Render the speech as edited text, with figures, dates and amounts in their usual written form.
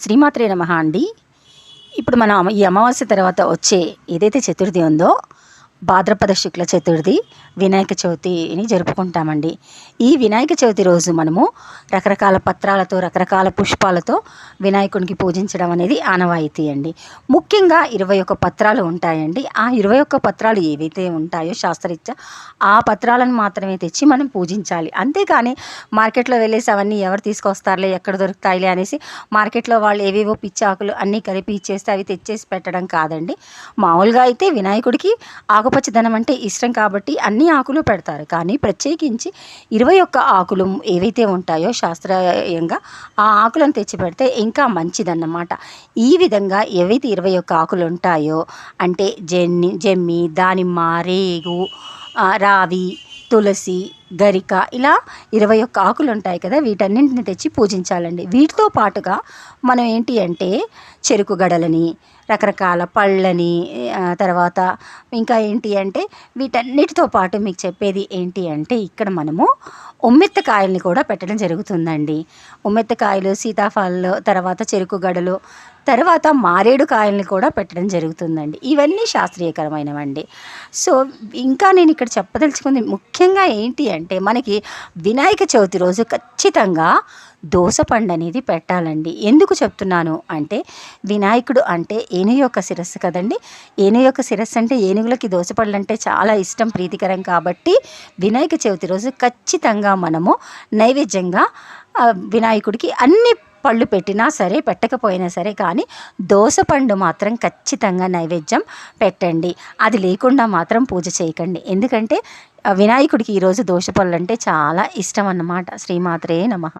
శ్రీమాత్రే నమః అండి. ఇప్పుడు మనం ఈ అమావాస్య తర్వాత వచ్చే ఏదైతే చతుర్థి ఉందో భాద్రపద శుక్ల చతుర్థి వినాయక చవితిని జరుపుకుంటామండి. ఈ వినాయక చవితి రోజు మనము రకరకాల పత్రాలతో రకరకాల పుష్పాలతో వినాయకునికి పూజించడం అనేది ఆనవాయితీ అండి. ముఖ్యంగా 21 పత్రాలు ఉంటాయండి. ఆ 21 పత్రాలు ఏవైతే ఉంటాయో శాస్త్రరీత్యా ఆ పత్రాలను మాత్రమే తెచ్చి మనం పూజించాలి. అంతేకాని మార్కెట్లో వెళ్ళేసి అవన్నీ ఎవరు తీసుకొస్తారులే, ఎక్కడ దొరుకుతాయిలే అనేసి మార్కెట్లో వాళ్ళు ఏవేవో పిచ్చి ఆకులు అన్నీ కలిపి ఇచ్చేస్తే అవి తెచ్చేసి పెట్టడం కాదండి. మామూలుగా అయితే వినాయకుడికి ఆకుపచ్చదనం అంటే ఇష్టం కాబట్టి అన్ని ఆకులు పెడతారు. కానీ ప్రత్యేకించి 21 ఆకులు ఏవైతే ఉంటాయో శాస్త్రీయంగా ఆ ఆకులను తెచ్చి పెడితే ఇంకా మంచిదన్నమాట. ఈ విధంగా ఏవైతే 21 ఆకులు ఉంటాయో అంటే జమ్మి, దానిమ్మ, రేగు, రావి, తులసి, గరిక ఇలా 21 ఆకులు ఉంటాయి కదా, వీటన్నింటిని తెచ్చి పూజించాలండి. వీటితో పాటుగా మనం ఏంటి అంటే చెరుకు గడలని, రకరకాల పళ్ళని, తర్వాత ఇంకా ఏంటి అంటే వీటన్నిటితో పాటు మీకు చెప్పేది ఏంటి అంటే ఇక్కడ మనము ఉమ్మెత్తకాయల్ని కూడా పెట్టడం జరుగుతుందండి. ఉమ్మెత్తకాయలు, సీతాఫలాలు, తర్వాత చెరుకు గడలు, తర్వాత మారేడు కాయల్ని కూడా పెట్టడం జరుగుతుందండి. ఇవన్నీ శాస్త్రీయకరమైనవండి. సో ఇంకా నేను ఇక్కడ చెప్పదలుచుకుంది ముఖ్యంగా ఏంటి అంటే మనకి వినాయక చవితి రోజు ఖచ్చితంగా దోసపండు అనేది పెట్టాలండి. ఎందుకు చెప్తున్నాను అంటే వినాయకుడు అంటే ఏనుగు యొక్క శిరస్సు కదండి. ఏనుగు యొక్క శిరస్సు అంటే ఏనుగులకి దోసపళ్ళు అంటే చాలా ఇష్టం, ప్రీతికరం. కాబట్టి వినాయక చవితి రోజు ఖచ్చితంగా మనము నైవేద్యంగా వినాయకుడికి అన్ని పళ్ళు పెట్టినా సరే పెట్టకపోయినా సరే కానీ దోసపండు మాత్రం ఖచ్చితంగా నైవేద్యం పెట్టండి. అది లేకుండా మాత్రం పూజ చేయకండి. ఎందుకంటే వినాయకుడికి ఈరోజు దోసపళ్ళు అంటే చాలా ఇష్టం అన్నమాట. శ్రీమాత్రే నమః.